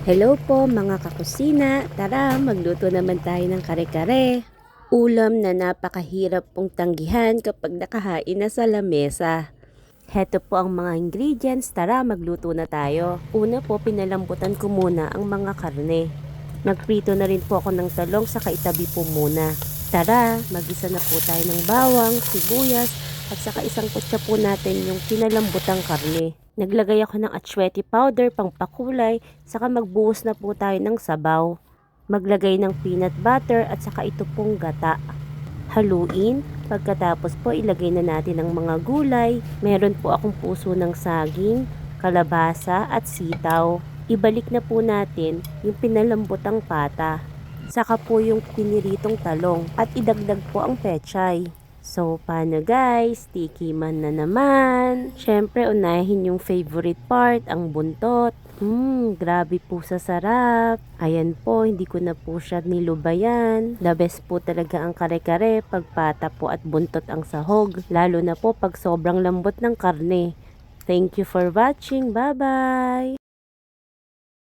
Hello po mga kakusina, tara magluto naman tayo ng kare-kare. Ulam na napakahirap pong tanggihan kapag nakahain na sa lamesa. Heto po ang mga ingredients, tara magluto na tayo. Una po pinalambutan ko muna ang mga karne. Nagprito na rin po ako ng talong sa itabi po muna. Tara, magisa na po tayo ng bawang, sibuyas at saka isang kutsa po natin yung pinalambutang karne. Naglagay ako ng atsuete powder pang pakulay, saka magbuhos na po tayo ng sabaw. Maglagay ng peanut butter at saka ito pong gata. Haluin, pagkatapos po ilagay na natin ang mga gulay. Meron po akong puso ng saging, kalabasa at sitaw. Ibalik na po natin yung pinalambotang pata. Saka po yung piniritong talong at idagdag po ang pechay. So, paano guys? Sticky man na naman. Siyempre, unahin yung favorite part, ang buntot. Grabe po sa sarap. Ayan po, hindi ko na po siya nilubayan. The best po talaga ang kare-kare pag pata po at buntot ang sahog. Lalo na po pag sobrang lambot ng karne. Thank you for watching. Bye-bye!